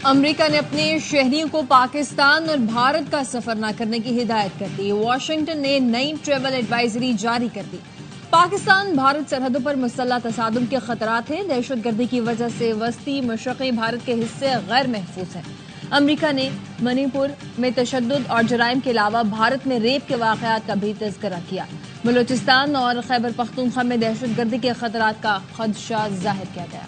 امریکہ نے اپنے شہریوں کو پاکستان اور بھارت کا سفر نہ کرنے کی ہدایت کر دی۔ واشنگٹن نے نئی ٹریول ایڈوائزری جاری کر دی۔ پاکستان بھارت سرحدوں پر مسلح تصادم کے خطرات ہیں۔ دہشت گردی کی وجہ سے وسطی مشرقی بھارت کے حصے غیر محفوظ ہیں۔ امریکہ نے منی پور میں تشدد اور جرائم کے علاوہ بھارت میں ریپ کے واقعات کا بھی تذکرہ کیا۔ بلوچستان اور خیبر پختونخوا میں دہشت گردی کے خطرات کا خدشہ ظاہر کیا گیا۔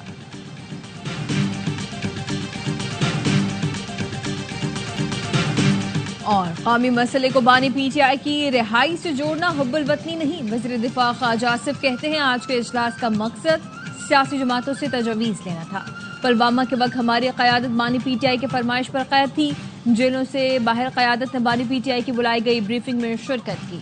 اور قومی مسئلے کو بانی پی ٹی آئی کی رہائی سے جوڑنا حب الوطنی نہیں۔ وزیر دفاع خواجہ آصف کہتے ہیں آج کے اجلاس کا مقصد سیاسی جماعتوں سے تجاویز لینا تھا۔ پلوامہ کے وقت ہماری قیادت بانی پی ٹی آئی کی فرمائش پر قید تھی۔ جیلوں سے باہر قیادت نے بانی پی ٹی آئی کی بلائی گئی بریفنگ میں شرکت کی۔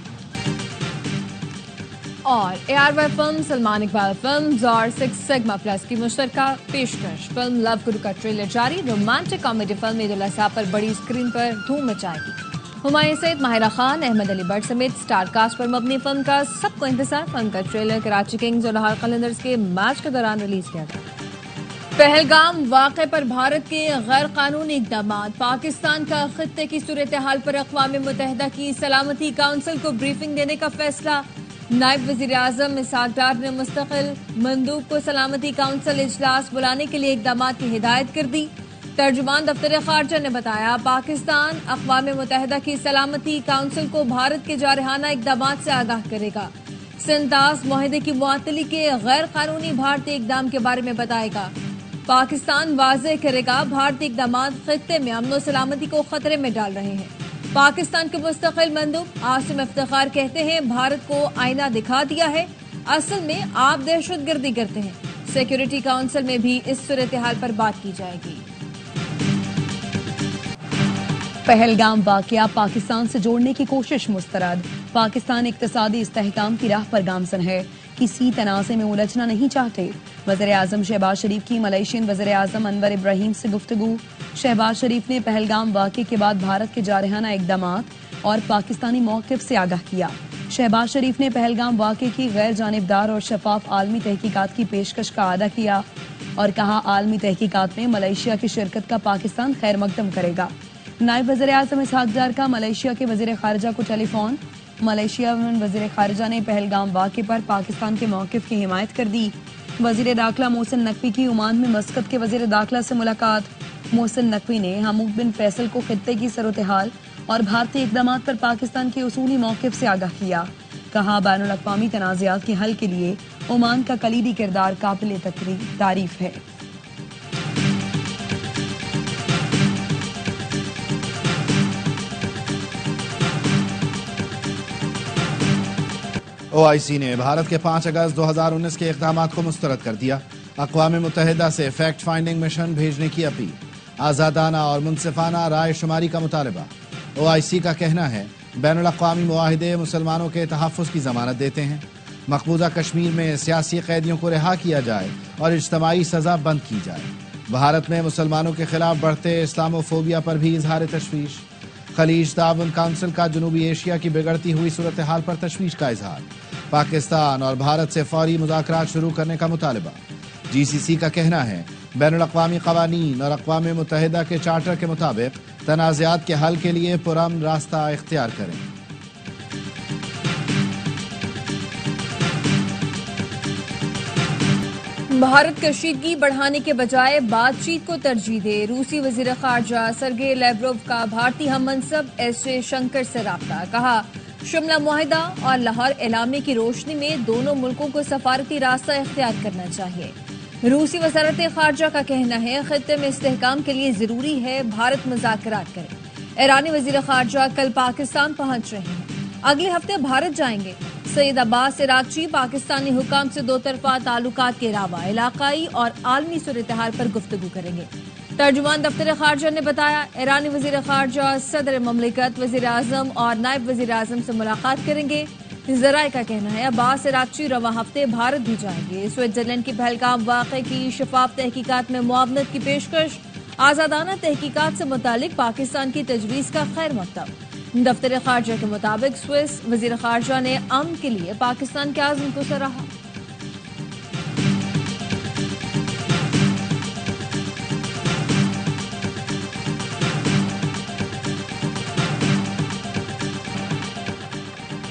اور A R Y film Salman Iqbal films اور سکس سگما پلس کی مشترکہ پیشکش فلم لو گرو کا ٹریلر جاری۔ Romantic comedy film Eid al-Adha پر بڑی اسکرین پر دھوم مچائے گی۔ ہمایوں سعید، ماہرہ خان، احمد علی بٹ سمیت اسٹار کاسٹ پر مبنی فلم کا سب کو انتظار۔ فلم کا ٹریلر کراچی کنگز اور لاہور قلندرز کے میچ کے دوران ریلیز کیا گیا۔ پہلگام واقعے پر بھارت کے غیر قانونی اقدامات، پاکستان کا خطے کی صورتحال پر اقوام متحدہ کی سلامتی کونسل کو بریفنگ دینے کا فیصلہ۔ نائب وزیر اعظم اسحاق ڈار نے مستقل مندوب کو سلامتی کونسل اجلاس بلانے کے لیے اقدامات کی ہدایت کر دی۔ ترجمان دفتر خارجہ نے بتایا پاکستان اقوام متحدہ کی سلامتی کونسل کو بھارت کے جارحانہ اقدامات سے آگاہ کرے گا۔ سنتاس معاہدے کی معطلی کے غیر قانونی بھارتی اقدام کے بارے میں بتائے گا۔ پاکستان واضح کرے گا بھارتی اقدامات خطے میں امن و سلامتی کو خطرے میں ڈال رہے ہیں۔ پاکستان کے مستقل مندوب عاصم افتخار کہتے ہیں بھارت کو آئینہ دکھا دیا ہے، اصل میں آپ دہشت گردی کرتے ہیں۔ سیکورٹی کونسل میں بھی اس صورتحال پر بات کی جائے گی۔ پہلگام واقعہ پاکستان سے جوڑنے کی کوشش مسترد۔ پاکستان اقتصادی استحکام کی راہ پر گامزن ہے، کسی تنازع میں الجھنا نہیں چاہتے۔ وزیر اعظم شہباز شریف کی ملائیشین وزیر اعظم انور ابراہیم سے گفتگو۔ شہباز شریف نے پہلگام واقعے کے بعد بھارت کے جارحانہ اقدامات اور پاکستانی موقف سے آگاہ کیا۔ شہباز شریف نے پہلگام واقعے کی غیر جانبدار اور شفاف عالمی تحقیقات کی پیشکش کا اعادہ کیا اور کہا عالمی تحقیقات میں ملائیشیا کی شرکت کا پاکستان خیر مقدم کرے گا۔ نائب وزیر اعظم اسحاق ڈار کا ملائیشیا کے وزیر خارجہ کو ٹیلی فون۔ ملائیشیا وزیر خارجہ نے پہلگام واقعے پر پاکستان کے موقف کی حمایت کر دی۔ وزیر داخلہ محسن نقوی کی عمان میں مسقط کے وزیر داخلہ سے ملاقات۔ محسن نقوی نے حمود بن فیصل کو خطے کی صورتحال اور بھارتی اقدامات پر پاکستان کے اصولی موقف سے آگاہ کیا۔ کہا بین الاقوامی تنازعات کے حل کے لیے عمان کا کلیدی کردار قابل تعریف ہے۔ OIC نے بھارت کے 5 اگست 2019 کے اقدامات کو مسترد کر دیا۔ اقوام متحدہ سے فیکٹ فائنڈنگ مشن بھیجنے کی اپیل۔ آزادانہ اور منصفانہ رائے شماری کا مطالبہ۔ OIC کا کہنا ہے بین الاقوامی معاہدے مسلمانوں کے تحفظ کی ضمانت دیتے ہیں۔ مقبوضہ کشمیر میں سیاسی قیدیوں کو رہا کیا جائے اور اجتماعی سزا بند کی جائے۔ بھارت میں مسلمانوں کے خلاف بڑھتے اسلاموفوبیا پر بھی اظہار تشویش۔ خلیج تعاون کونسل کا جنوبی ایشیا کی بگڑتی ہوئی صورتحال پر تشویش کا اظہار۔ پاکستان اور بھارت سے فوری مذاکرات شروع کرنے کا مطالبہ۔ GCC کا کہنا ہے بین الاقوامی قوانین اور اقوام متحدہ کے چارٹر کے مطابق تنازعات کے حل کے لیے پرامن راستہ اختیار کریں۔ بھارت کشیدگی بڑھانے کے بجائے بات چیت کو ترجیح دے۔ روسی وزیر خارجہ سرگئی لیوروو کا بھارتی ہم منصب ایس جے شنکر سے رابطہ۔ کہا شملہ معاہدہ اور لاہور اعلامیہ کی روشنی میں دونوں ملکوں کو سفارتی راستہ اختیار کرنا چاہیے۔ روسی وزارت خارجہ کا کہنا ہے خطے میں استحکام کے لیے ضروری ہے بھارت مذاکرات کرے۔ ایرانی وزیر خارجہ کل پاکستان پہنچ رہے ہیں، اگلے ہفتے بھارت جائیں گے۔ سید عباس عراقچی پاکستانی حکام سے دو طرفہ تعلقات کے علاوہ علاقائی اور عالمی صورتحال پر گفتگو کریں گے۔ ترجمان دفتر خارجہ نے بتایا ایرانی وزیر خارجہ صدر مملکت، وزیر اعظم اور نائب وزیر اعظم سے ملاقات کریں گے۔ ذرائع کا کہنا ہے عباس عراقچی رواں ہفتے بھارت بھی جائیں گے۔ سوئٹزرلینڈ کی پہلگام واقعے کی شفاف تحقیقات میں معاونت کی پیشکش۔ آزادانہ تحقیقات سے متعلق پاکستان کی تجویز کا خیر مقدم۔ دفتر خارجہ کے مطابق سوئس وزیر خارجہ نے امن کے لیے پاکستان کے عزم کو سراہا۔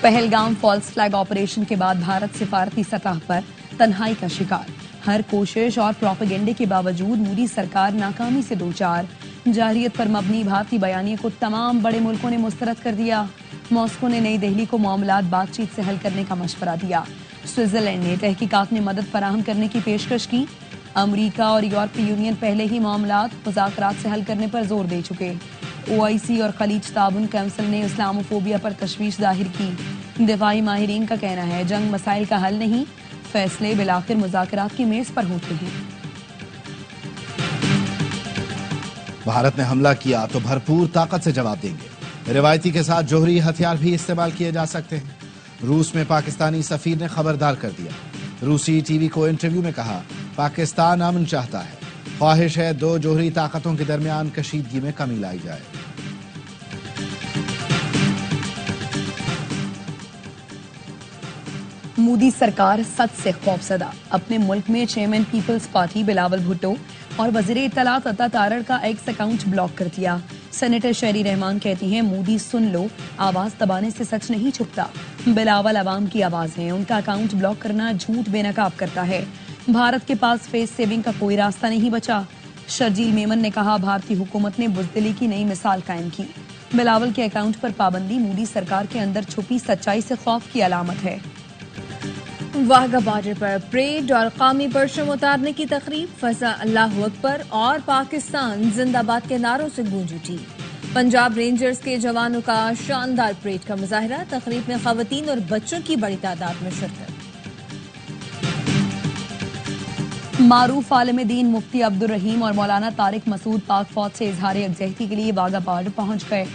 पहलगाम फॉल्स फ्लैग ऑपरेशन के बाद भारत सिफारती सतह पर तन्हाई का शिकार। हर कोशिश और प्रोपेगेंडे के बावजूद मोदी सरकार नाकामी से दो चार। जारहियत पर मबनी भारतीय बयानिए को तमाम बड़े मुल्कों ने मुस्तरद कर दिया। मॉस्को ने नई दिल्ली को मामलात बातचीत से हल करने का मशवरा दिया। स्विट्जरलैंड ने तहकीकात में मदद फराहम करने की पेशकश की। अमरीका और यूरोपीय यूनियन पहले ही मामलात मुज़ाकरात से हल करने पर जोर दे चुके। OIC और खलीज ताबन काउंसिल ने इस्लामोफोबिया पर तशवीश जाहिर की। दिफाई माहिरीन का कहना है जंग मसाइल का हल नहीं, फैसले बिलाखिर मुज़ाकरात की मेज पर होते हैं। भारत ने हमला किया तो भरपूर ताकत से जवाब देंगे। रिवायती के साथ जोहरी हथियार भी इस्तेमाल किए जा सकते हैं। रूस में पाकिस्तानी सफीर ने खबरदार कर दिया। रूसी टीवी को इंटरव्यू में कहा, पाकिस्तान अमन चाहता है, ख्वाहिश है दो जोहरी ताकतों के दरमियान कशीदगी में कमी लाई जाए। मोदी सरकार सच से खौफजदा। अपने मुल्क में चेयरमैन पीपल्स पार्टी बिलावल भुट्टो और वजीर इत्तलात अता तारड़ का एक्स अकाउंट ब्लॉक कर दिया। सेनेटर शहरी रहमान कहती हैं मोदी सुन लो, आवाज दबाने से सच नहीं छुपता। बिलावल अवाम की आवाज है, उनका अकाउंट ब्लॉक करना झूठ बेनकाब करता है। भारत के पास फेस सेविंग का कोई रास्ता नहीं बचा। शर्जील मेमन ने कहा भारतीय हुकूमत ने बुज़दिली की नई मिसाल कायम की। बिलावल के अकाउंट पर पाबंदी मोदी सरकार के अंदर छुपी सच्चाई से खौफ की अलामत है। वाघा बॉर्डर पर परेड और कौमी परचम उतारने की तकरीब, फजा अल्लाहु अकबर और पाकिस्तान जिंदाबाद के नारों से गूंज उठी। पंजाब रेंजर्स के जवानों का शानदार परेड का मुजाहरा, तकरीब में खवातीन और बच्चों की बड़ी तादाद में शिरकत। मारूफ आलिम दीन मुफ्ती अब्दुल रहीम और मौलाना तारिक मसूद पाक फौज से इजहार यकजहती के लिए वाघा बॉर्डर पहुंच गए।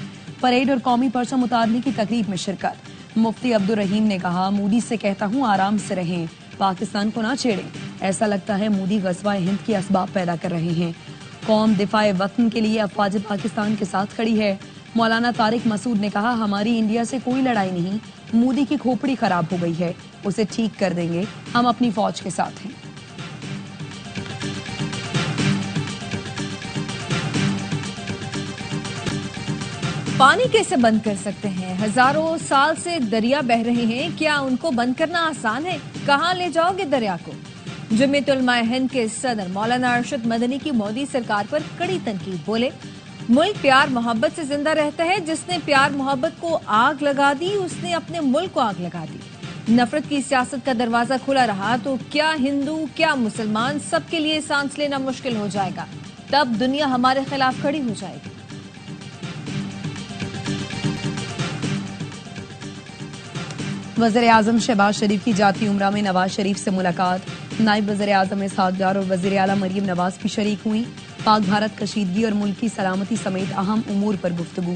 परेड और कौमी परचम उतारने की तकरीब में शिरकत। मुफ्ती अब्दुल रहीम ने कहा, मोदी से कहता हूं आराम से रहें, पाकिस्तान को ना छेड़ें। ऐसा लगता है मोदी गज़वा हिंद की असबाब पैदा कर रहे हैं। कौम दिफाए वतन के लिए अफवाज पाकिस्तान के साथ खड़ी है। मौलाना तारिक मसूद ने कहा, हमारी इंडिया से कोई लड़ाई नहीं, मोदी की खोपड़ी खराब हो गई है, उसे ठीक कर देंगे, हम अपनी फौज के साथ हैं। पानी कैसे बंद कर सकते हैं? हजारों साल से दरिया बह रहे हैं, क्या उनको बंद करना आसान है? कहां ले जाओगे दरिया को? जमीयत उलमाए हिंद के सदर मौलाना अरशद मदनी की मोदी सरकार पर कड़ी तनकीद। बोले, मुल्क प्यार मोहब्बत से जिंदा रहता है, जिसने प्यार मोहब्बत को आग लगा दी उसने अपने मुल्क को आग लगा दी। नफरत की सियासत का दरवाजा खुला रहा तो क्या हिंदू क्या मुसलमान सबके लिए सांस लेना मुश्किल हो जाएगा। तब दुनिया हमारे खिलाफ खड़ी हो जाएगी। वज़ीर आज़म शहबाज शरीफ की जाती उम्रा में नवाज शरीफ से मुलाकात। नायब वज़ीर आज़म इसहाक डार और वज़ीर आला मरियम नवाज भी शरीक हुई। पाक भारत कशीदगी और मुल्क की सलामती समेत अहम उमूर पर गुफ्तगू।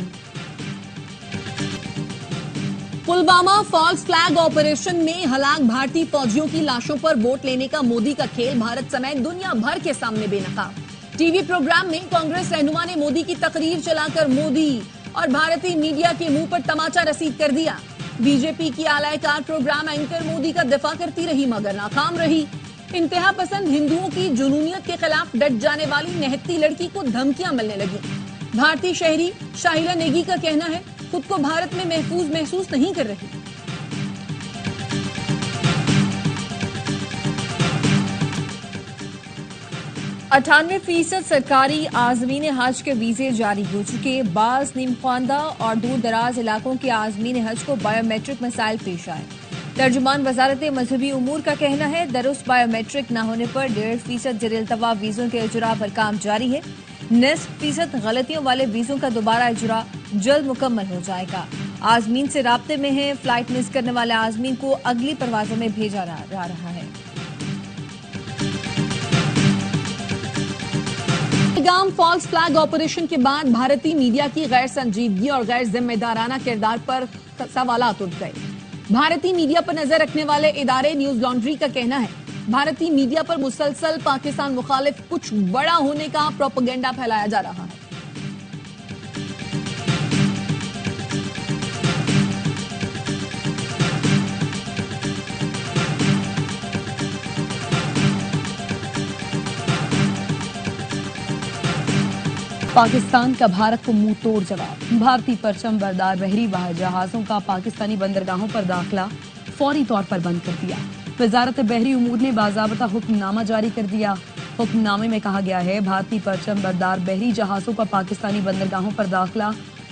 पुलवामा फॉल्स फ्लैग ऑपरेशन में हलाक भारतीय फौजियों की लाशों पर वोट लेने का मोदी का खेल भारत समेत दुनिया भर के सामने बेनकाब। टीवी प्रोग्राम में कांग्रेस रहनुमा ने मोदी की तकरीर चलाकर मोदी और भारतीय मीडिया के मुंह पर तमाचा रसीद कर दिया। बीजेपी की आलायकार प्रोग्राम एंकर मोदी का दिफा करती रही मगर नाकाम रही। इंतहा पसंद हिंदुओं की जुनूनियत के खिलाफ डट जाने वाली निहत्ती लड़की को धमकियां मिलने लगी। भारतीय शहरी शाहिला नेगी का कहना है खुद को भारत में महफूज महसूस नहीं कर रही। 98% सरकारी आज़मीन हज के वीजे जारी हो चुके। बाज नीम ख्वानदा और दूर दराज इलाकों के आज़मीन हज को बायोमेट्रिक मसाइल पेश आए। तर्जुमान वजारत मजहबी उमूर का कहना है दुरुस्त बायोमेट्रिक न होने पर 1.5% ज़ेर-इल्तवा वीजों के इजरा पर काम जारी है। 9% गलतियों वाले वीजों का दोबारा इजरा जल्द मुकम्मल हो जाएगा। आज़मीन से राब्ते में है, फ्लाइट मिस करने वाले आज़मीन को अगली परवाजों में भेजा जा रहा है। पहलगाम फॉल्स फ्लैग ऑपरेशन के बाद भारतीय मीडिया की गैर संजीदगी और गैर जिम्मेदाराना किरदार पर सवालात उठ गए। भारतीय मीडिया पर नजर रखने वाले इदारे न्यूज लॉन्ड्री का कहना है भारतीय मीडिया पर मुसलसल पाकिस्तान मुखालिफ कुछ बड़ा होने का प्रोपेगेंडा फैलाया जा रहा है। पाकिस्तान का भारत को मुंह तोड़ जवाब। भारतीय परचम बरदार बहरी जहाजों का पाकिस्तानी बंदरगाहों पर दाखिला फौरी तौर पर बंद कर दिया। वजारत बहरी उमूर ने बाज़ाबता हुक्मनामा जारी कर दिया। हुक्मनामे में कहा गया है, भारतीय परचम बरदार बहरी जहाजों का पाकिस्तानी बंदरगाहों पर दाखिला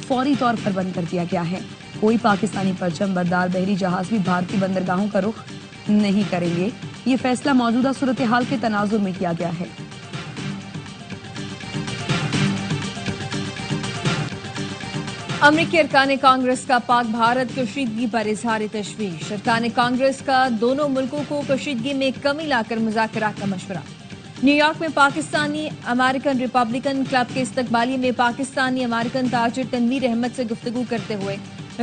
फौरी तौर पर बंद कर दिया गया है। कोई पाकिस्तानी परचम बरदार बहरी जहाज भी भारतीय बंदरगाहों का रुख नहीं करेंगे। ये फैसला मौजूदा सूरत हाल के तनाजुर में किया गया है। अमरीकी अरकान कांग्रेस का पाक भारत कशीदगी पर इजहार तशवीश। अरकान कांग्रेस का दोनों मुल्कों को कशीदगी में कमी लाकर मुज़ाकरात का मशवरा। न्यूयॉर्क में पाकिस्तानी अमेरिकन रिपब्लिकन क्लब के इस्तकबालिये में पाकिस्तानी अमेरिकन ताजिर तनवीर अहमद से गुफ्तगू करते हुए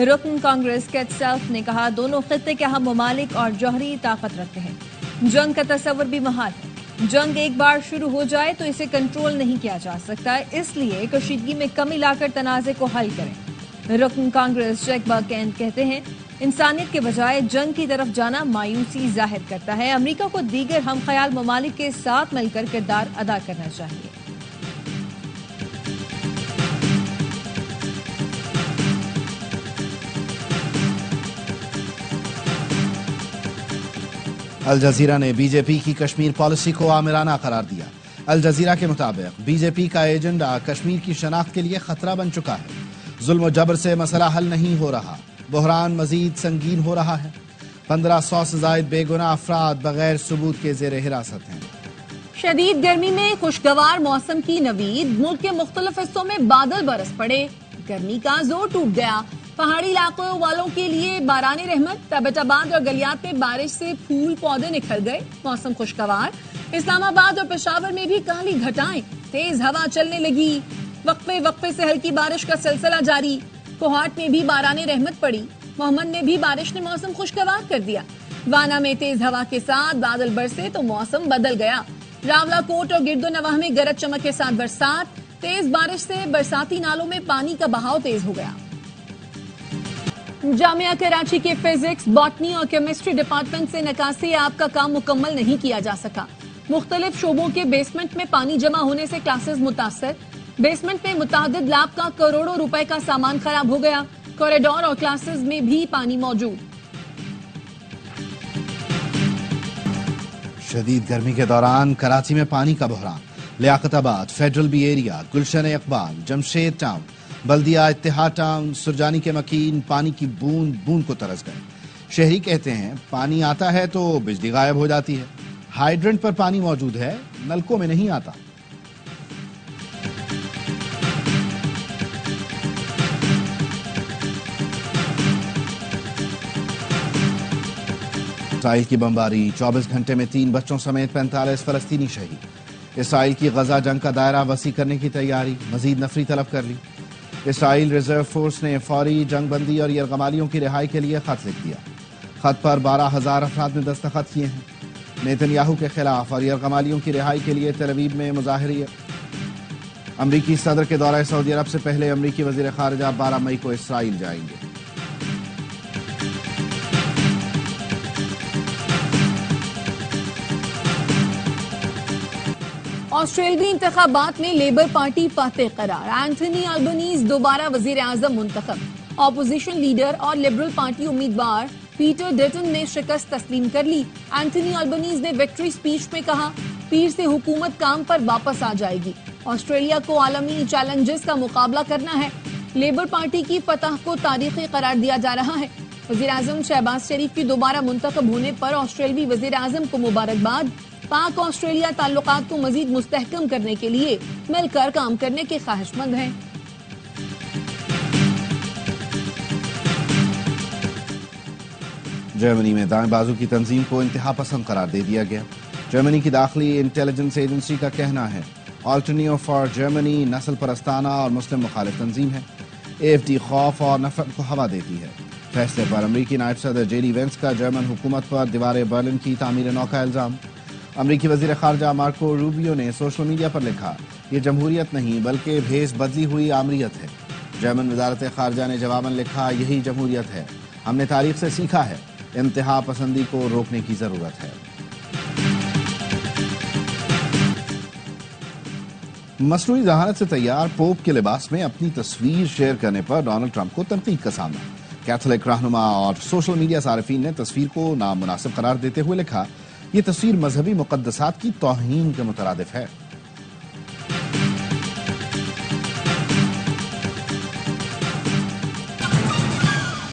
रुकन कांग्रेस कैट सेल्फ ने कहा, दोनों खित्ते के अहम ममालिक और जौहरी ताकत रखते हैं। जंग का तस्वर भी महाल है। जंग एक बार शुरू हो जाए तो इसे कंट्रोल नहीं किया जा सकता, इसलिए कशीदगी में कमी लाकर तनाज़े को हल करें। रुकन कांग्रेस जैक बर्केन कहते हैं, इंसानियत के बजाय जंग की तरफ जाना मायूसी जाहिर करता है। अमेरिका को दीगर हम ख्याल ममालिक के साथ मिलकर किरदार अदा करना चाहिए। अल जजीरा ने बीजेपी की कश्मीर पॉलिसी को आमिराना करार दिया। अल जजीरा के मुताबिक बीजेपी का एजेंडा कश्मीर की शनाख्त के लिए खतरा बन चुका है। जुल्म जबर से मसला हल नहीं हो रहा, बहरान मजीद संगीन हो रहा है। 1500 से जायद बेगुनाह अफराद बगैर सबूत के जेर हिरासत हैं। शदीद गर्मी में खुशगवार मौसम की नवीद। मुल्क के मुख्तलिफ हिस्सों में बादल बरस पड़े, गर्मी का जोर टूट गया। पहाड़ी इलाकों वालों के लिए बारान रहमत। तबेटाबाद और गलियात में बारिश से फूल पौधे निखर गए, मौसम खुशगवार। इस्लामाबाद और पेशावर में भी काली घटाएं, तेज हवा चलने लगी। वक्फे वक्फे से हल्की बारिश का सिलसिला जारी। कोहाट में भी बारान रहमत पड़ी। मोहम्मद में भी बारिश ने मौसम खुशगवार कर दिया। वाना में तेज हवा के साथ बादल बरसे तो मौसम बदल गया। रावलाकोट और गिरदोनवाह में गरज चमक के साथ बरसात। तेज बारिश से बरसाती नालों में पानी का बहाव तेज हो गया। जामिया कराची के फिजिक्स, बॉटनी और केमिस्ट्री डिपार्टमेंट से निकासी ऐप का काम मुकम्मल नहीं किया जा सका। मुख्तलिफ शोबों के बेसमेंट में पानी जमा होने से क्लासेस मुतासर। बेसमेंट में मुतादिद लैब का करोड़ों रुपए का सामान खराब हो गया। कॉरिडोर और क्लासेस में भी पानी मौजूद। शदीद गर्मी के दौरान कराची में पानी का बहरान। लियाकताबाद, फेडरल बी एरिया, गुलशन इकबाल, जमशेद टाउन, बल्दिया इत्तेहाद टाउन, सुरजानी के मकीन पानी की बूंद बूंद को तरस गए। शहरी कहते हैं, पानी आता है तो बिजली गायब हो जाती है। हाइड्रेंट पर पानी मौजूद है, नलकों में नहीं आता। इसराइल की बमबारी, 24 घंटे में 3 बच्चों समेत 45 फलस्तीनी शहीद। इसराइल की गजा जंग का दायरा वसी करने की तैयारी, मजीद नफरी तलब कर ली। इसराइल रिजर्व फोर्स ने फौरी जंग बंदी और यरगमालियों की रिहाई के लिए खत लिख दिया। खत पर 12,000 अफराद ने दस्तखत किए हैं। नेतन्याहू के खिलाफ और यरगमालियों की रिहाई के लिए तेल अवीव में मुजाहरे। अमरीकी सदर के दौरे सऊदी अरब से पहले अमरीकी वजीर खारजा 12 मई को इसराइल जाएंगे। ऑस्ट्रेलियाई इंतखाबात में लेबर पार्टी फातेह करार। एंथनी अल्बनीज दोबारा वजीर आजम मुंतखब। ऑपोजिशन लीडर और लिबरल पार्टी उम्मीदवार पीटर डटन ने शिकस्त तस्लीम कर ली। एंथनी अल्बनीज ने विक्ट्री स्पीच में कहा, पीर से हुकूमत काम पर वापस आ जाएगी। ऑस्ट्रेलिया को आलमी चैलेंजेस का मुकाबला करना है। लेबर पार्टी की फतह को तारीखी करार दिया जा रहा है। वजीर आजम शहबाज शरीफ की दोबारा मुंतखब होने पर ऑस्ट्रेलियाई वजीर आजम को मुबारकबाद। पाक ऑस्ट्रेलिया ताल्लुकात को मजीद मुस्तहकम करने के लिए मिलकर काम करने के ख्वाहिशमंद हैं। जर्मनी में दाएं बाजू की तंजीम को इंतहा पसंद करार दे दिया गया। जर्मनी की दाखिली इंटेलिजेंस एजेंसी का कहना है, ऑल्टरनेटिव फॉर जर्मनी नस्ल परस्ताना और मुस्लिम मुखालिफ तंजीम है। AFD खौफ और नफरत को हवा देती है। फैसले पर अमरीकी नायब सदर JD वेंस का जर्मन हुकूमत पर दीवार बर्लिन की तामीर नौ का इल्जाम। अमरीकी वजीर खारजा मार्को रूबियो ने सोशल मीडिया पर लिखा, ये जमहूरियत नहीं बल्कि भेस बदली हुई आमरीत है। जर्मन वजारत खारजा ने जवाबन लिखा, यही जमहूरियत है। हमने तारीख से सीखा है, इंतहा पसंदी को रोकने की जरूरत है। मसनूई जहानत से तैयार पोप के लिबास में अपनी तस्वीर शेयर करने पर डोनाल्ड ट्रंप को तनकीद का सामना। कैथोलिक रहनुमा और सोशल मीडिया सार्फिन ने तस्वीर को नामुनासिब करार देते हुए लिखा, ये तस्वीर मजहबी मुकद्दसात की तौहीन के मुतरादिफ है।